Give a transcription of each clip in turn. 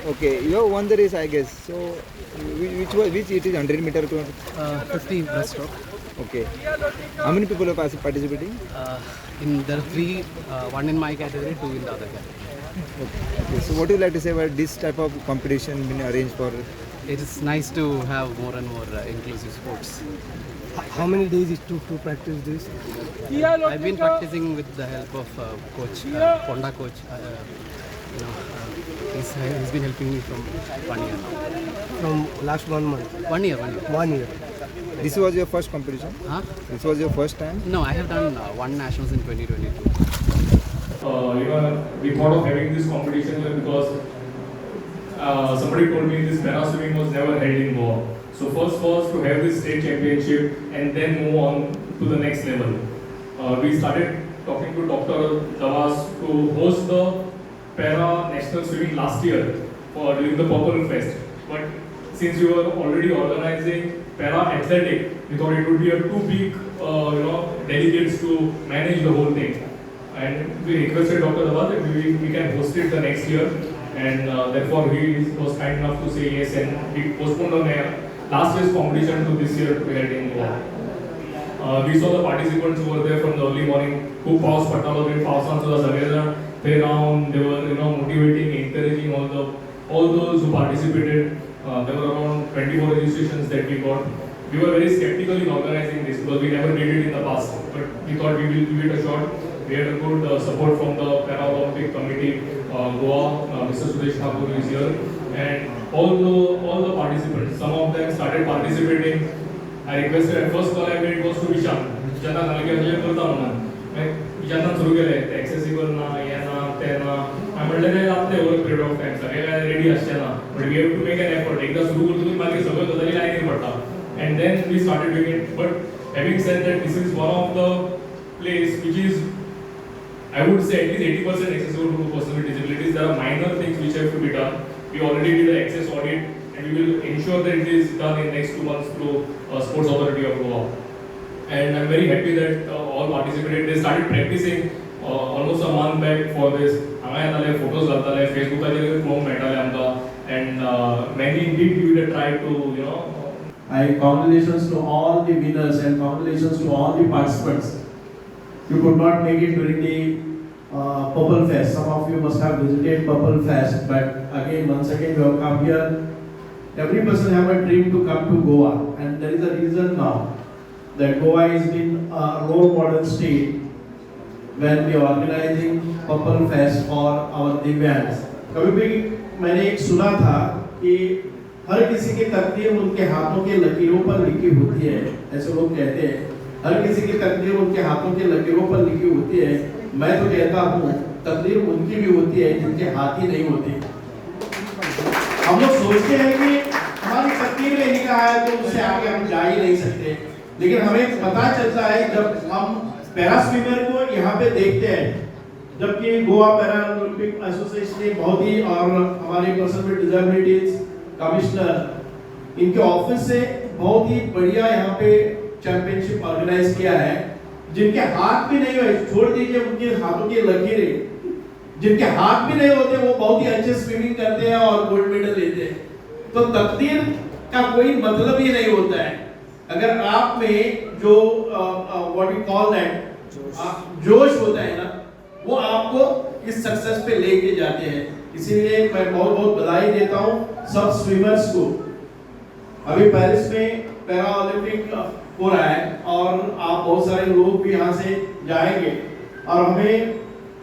Okay, you have won the race, I guess. So, which it is 100-meter? 50 breaststroke. Okay. How many people are participating? There are three, one in my category, two in the other category. Okay. So, what do you like to say about this type of competition being arranged for? It is nice to have more and more inclusive sports. How many days it took to practice this? I've been practicing with the help of coach, Honda coach. He's been helping me from 1 year now. From last 1 month? 1 year. 1 year. This was your first competition? Huh? This was your first time? No, I have done one nationals in 2022. We thought of having this competition here because somebody told me this para swimming was never held in Goa. So first was to have this state championship and then move on to the next level. We started talking to Dr. Davas to host the para national swimming last year during the Purple Fest. But since we were already organizing para athletic, we thought it would be a too big, delegates to manage the whole thing. And we requested Dr. Davas that we can host it the next year. And therefore he was kind enough to say yes, and he postponed on last year's competition to this year to be held in Goa. We saw the participants who were there from the early morning, who paused Patala, paused sudah Saveda, they round, they were motivating, encouraging all those who participated. There were around 24 registrations that we got. We were very skeptical in organizing this because we never did it in the past, but we thought we will give it a shot. We had a good support from the Paralympic Committee, Goa, Mr. Sudesh Thakur is here, and all the participants, some of them started participating. I requested, at first call I made was to Vishan. Vishan सुरू केलें accessible ना, ये ना, ते ना. I म्हणलें तें जातलें over a period of time. सगळें काय ready आसचें ना. But we have to make an effort. एकदा सुरू करतकच मागीर सगळ्यो गजाली लायनीर पडटा. And then we started doing it. But having said that, this is one of the place which is, I would say, at least 80% accessible to persons with disabilities. There are minor things which have to be done. We already did the access audit, and we will ensure that it is done in next 2 months through Sports Authority of Goa. And I'm very happy that all participated. They started practicing almost a month back for this. हांगा येताले, photos घालताले, Facebookaचेर पळोवंक मेळटाले आमकां, and many indeed give it a try to Congratulations to all the winners and congratulations to all the participants. You could not make it during the Purple Fest. Some of you must have visited Purple Fest, but again, once again, you have come here. Every person have a dream to come to Goa, and there is a reason now that Goa has been a role model state when we are organizing Purple Fest for our Divyangs. कभी भी मैंने एक सुना था कि हर किसी की तकदीर उनके हाथों के लकीरों पर लिखी होती है, ऐसे लोग कहते हैं. हर किसी की तकदीर उनके हाथों के लकीरों पर लिखी होती है. मैं तो कहता हूँ तकदीर उनकी भी होती है जिनके हाथ ही नहीं होते. हम लोग सोचते हैं कि हमारी तकदीर में लिखा है तो उससे आगे हम जा ही नहीं सकते, लेकिन हमें पता चलता है जब हम पैरा स्विमर को यहाँ पे देखते हैं. जबकि गोवा पैरा ओलंपिक एसोसिएशन ने बहुत ही, और हमारे पर्सन विद डिसेबिलिटीज कमिश्नर, इनके ऑफिस से बहुत ही बढ़िया यहाँ पे चैंपियनशिप ऑर्गेनाइज किया है. जिनके हाथ भी नहीं है, छोड़ दीजिए उनके हाथों की लकीरें, जिनके हाथ भी नहीं होते वो बहुत ही अच्छे स्विमिंग करते हैं और गोल्ड मेडल लेते हैं. तो तकदीर का कोई मतलब ही नहीं होता है. अगर आप में जो व्हाट यू कॉल दैट जोश होता है ना, वो आपको इस सक्सेस पे लेके जाते हैं. इसीलिए मैं बहुत बहुत बधाई देता हूँ सब स्विमर्स को. अभी पेरिस में पैरा ओलंपिक हो रहा है और आप बहुत सारे लोग भी यहाँ से जाएंगे, और हमें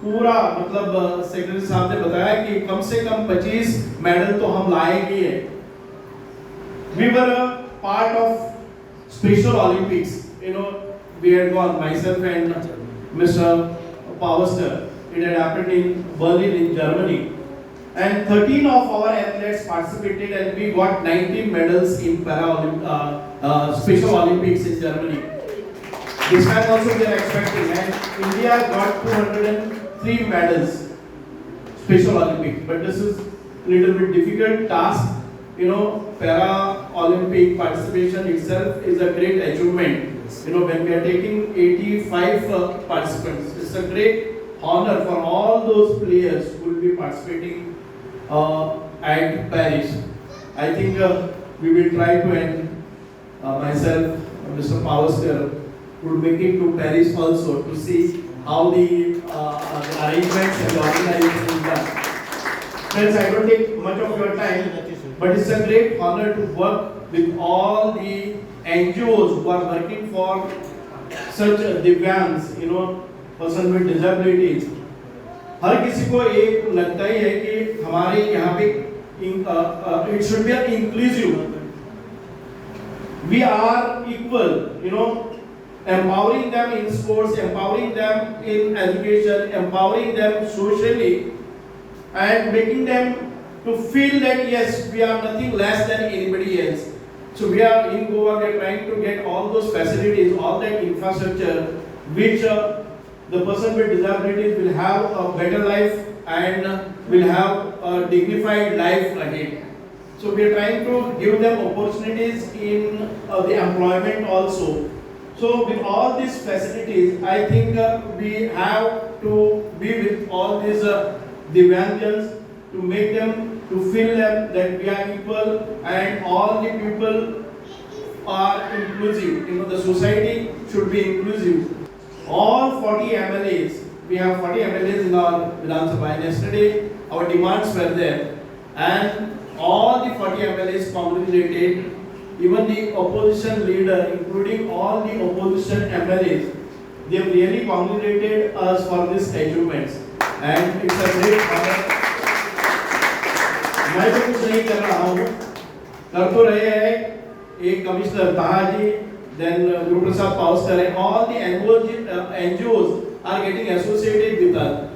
पूरा मतलब सेक्रेटरी साहब ने बताया कि कम से कम 25 मेडल तो हम लाएंगे. We were a part of Special Olympics. We had gone, myself and Mr. Pawster. It had happened in Berlin in Germany. And 13 of our athletes participated and we got 19 medals in Special Olympics in Germany. This time also we are expecting, and India got 203 medals Special Olympics. But this is a little bit difficult task. Para Olympic participation itself is a great achievement. When we are taking 85 participants, it's a great honor for all those players who will be participating at Paris. I think we will try to end myself, Mr. Pavaskar, would make it to Paris also to see how the arrangements and the organization is done. Friends, I don't take much of your time, but it's a great honor to work with all the NGOs who are working for such Divyangs, person with disabilities. हर किसी को एक लगता ही है कि हमारे यहाँ पे it should be inclusive. We are equal, empowering them in sports, empowering them in education, empowering them socially, and making them to feel that yes, we are nothing less than anybody else. So we are in Goa, we are trying to get all those facilities, all that infrastructure, which the person with disabilities will have a better life and will have a dignified life ahead. So we are trying to give them opportunities in the employment also. So with all these facilities, I think we have to be with all these Divyangjans to make them, to feel them that we are equal and all the people are inclusive. The society should be inclusive. All 40 MLAs, we have 40 MLAs in our Vidhan Sabha. And yesterday, our demands were there, and all the 40 MLAs congratulated, even the opposition leader, including all the opposition MLAs, they have really congratulated us for these achievements, and it's a great honor. मैं तो कुछ नहीं कर रहा हूँ, कर तो रहे हैं एक कमिश्नर ताहा जी, then Guru Prasad Pavaskar, and all the NGOs are getting associated with us.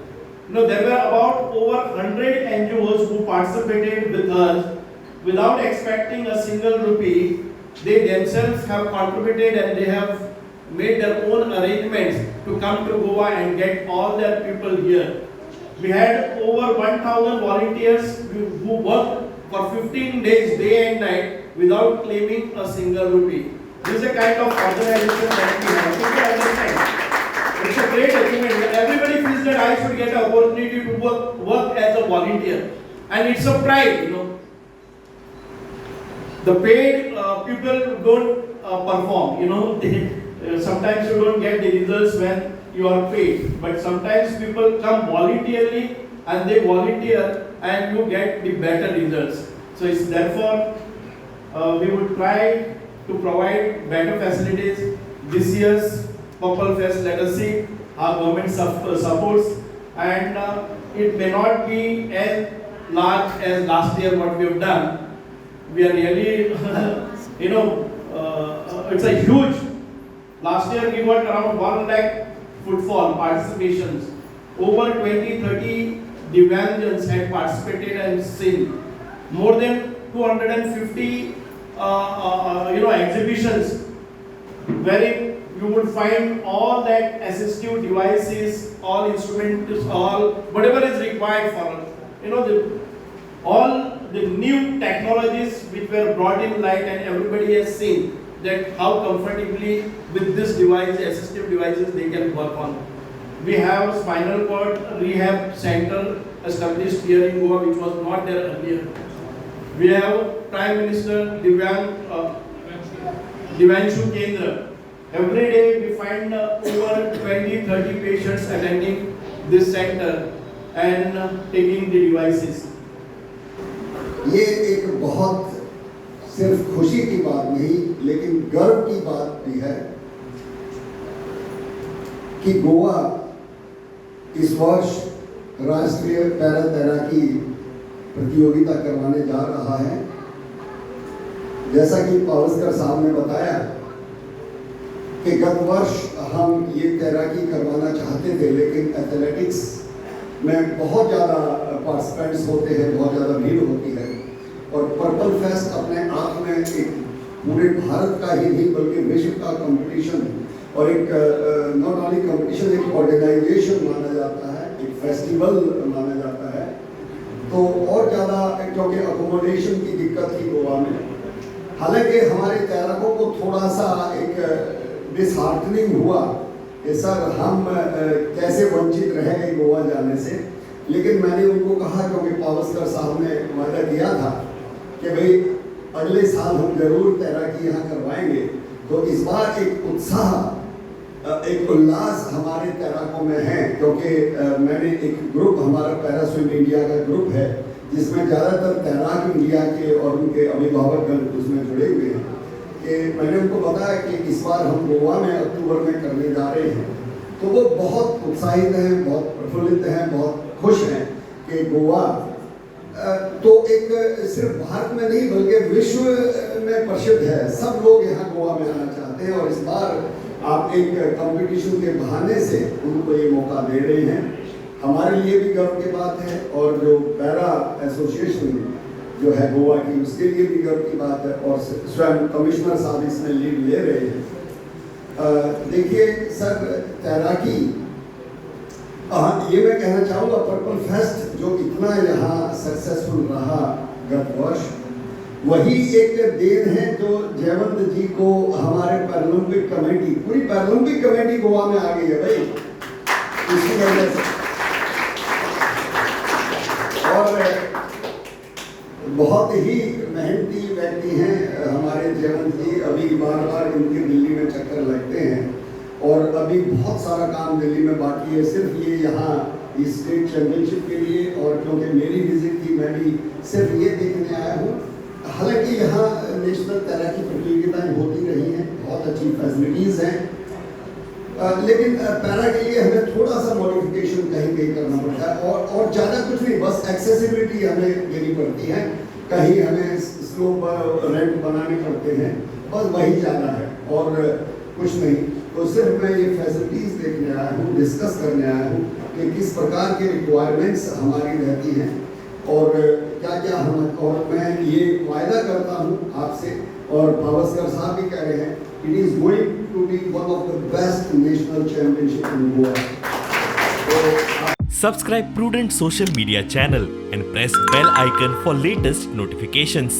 There were about over 100 NGOs who participated with us without expecting a single rupee. They themselves have contributed and they have made their own arrangements to come to Goa and get all their people here. We had over 1,000 volunteers who worked for 15 days, day and night, without claiming a single rupee. This is a kind of organization that we have. People understand. It's a great achievement. Everybody feels that I should get an opportunity to work as a volunteer. And it's a pride, The paid people don't perform, sometimes you don't get the results when you are paid. But sometimes people come voluntarily and they volunteer and you get the better results. So it's therefore we would try to provide better facilities. This year's Purple Fest, let us see how government supports, and it may not be as large as last year what we have done. We are really, it's a huge. Last year we got around 1 lakh footfall participations. Over 20-30 Divyangjans had participated and seen. More than 250 exhibitions wherein you would find all that assistive devices, all instruments, all whatever is required for all the new technologies which were brought in light, and everybody has seen that how comfortably with this device, assistive devices, they can work on. We have spinal cord rehab center established here in Goa, which was not there earlier. We have Prime Minister Divyanshu Kendra. Every day we find over 20-30 patients attending this center and taking the devices. ये एक बहुत सिर्फ खुशी की बात नहीं, लेकिन गर्व की बात भी है कि गोवा इस वर्ष राष्ट्रीय पैरा तैराकी प्रतियोगिता करवाने जा रहा है। जैसा कि पावस्कर साहब ने बताया कि गत वर्ष हम ये तैराकी करवाना चाहते थे, लेकिन एथलेटिक्स में बहुत ज़्यादा पार्टिसिपेंट्स होते हैं, बहुत ज़्यादा भीड़ होती है, और पर्पल फेस्ट अपने आप में एक पूरे भारत का ही नहीं बल्कि विश्व का कंपटीशन और एक नॉट ओनली कंपटीशन, एक ऑर्गेनाइजेशन माना जाता है, एक फेस्टिवल माना जाता है। तो और ज़्यादा क्योंकि अकोमोडेशन की दिक्कत थी गोवा में, हालांकि हमारे तैराकों को थोड़ा सा एक डिसहार्टनिंग हुआ कि सर हम कैसे वंचित रह गए गोवा जाने से। लेकिन मैंने उनको कहा, क्योंकि पावस्कर साहब ने वादा किया था कि भाई अगले साल हम जरूर तैराकी यहाँ करवाएंगे, तो इस बार एक उत्साह, एक उल्लास हमारे तैराकों में है, क्योंकि मैंने एक ग्रुप, हमारा पैरा स्विम इंडिया का ग्रुप है, जिसमें ज़्यादातर तैराक इंडिया के और उनके अभिभावकगण उसमें जुड़े हुए हैं, कि मैंने उनको बताया कि इस बार हम गोवा में अक्टूबर में करने जा रहे हैं। तो वो बहुत उत्साहित हैं, बहुत प्रफुल्लित हैं, बहुत खुश हैं कि गोवा तो एक सिर्फ भारत में नहीं बल्कि विश्व में प्रसिद्ध है। सब लोग यहाँ गोवा में आना चाहते हैं, और इस बार आप एक कंपटीशन के बहाने से उनको ये मौका दे रहे हैं। हमारे लिए भी गर्व की बात है, और जो पैरा एसोसिएशन जो है गोवा की, उसके लिए भी गर्व की बात है, और स्वयं कमिश्नर साहब इसमें लीड ले रहे हैं। देखिए सर, तैराकी, ये मैं कहना चाहूँगा, पर्पल फेस्ट जो इतना यहाँ सक्सेसफुल रहा गत वर्ष, वही एक देन है जो जयवंत जी को हमारे पैरालंपिक कमेटी, पूरी पैरालंपिक कमेटी गोवा में आ गई है भाई, इसी वजह से। और बहुत ही मेहनती व्यक्ति हैं हमारे जयवंत जी, अभी बार बार इनके दिल्ली में चक्कर लगते हैं, और अभी बहुत सारा काम दिल्ली में बाकी है, सिर्फ ये यहाँ इस स्टेट चैंपियनशिप के लिए, और क्योंकि मेरी विजिट थी, मैं भी सिर्फ ये देखने आया हूँ। हालांकि यहाँ नेशनल तैराकी प्रतियोगिताएं होती रही हैं, बहुत अच्छी फैसिलिटीज़ हैं, लेकिन पैरा के लिए हमें थोड़ा सा मॉडिफिकेशन कहीं कहीं करना पड़ता है, और ज़्यादा कुछ नहीं, बस एक्सेसिबिलिटी हमें देनी पड़ती है, कहीं हमें स्लोप रैंप बनाने पड़ते हैं, बस वही ज़्यादा है और कुछ नहीं। तो सिर्फ मैं ये फैसिलिटीज़ देखने आया हूँ, डिस्कस करने आया हूँ कि किस प्रकार के रिक्वायरमेंट्स हमारी रहती हैं, और क्या क्या हम, और मैं ये वायदा करता हूँ आपसे, और पावस्कर साहब भी कह रहे हैं, it is going to be one of the best national championship in Goa. Subscribe Prudent social media channel and press bell icon for latest notifications.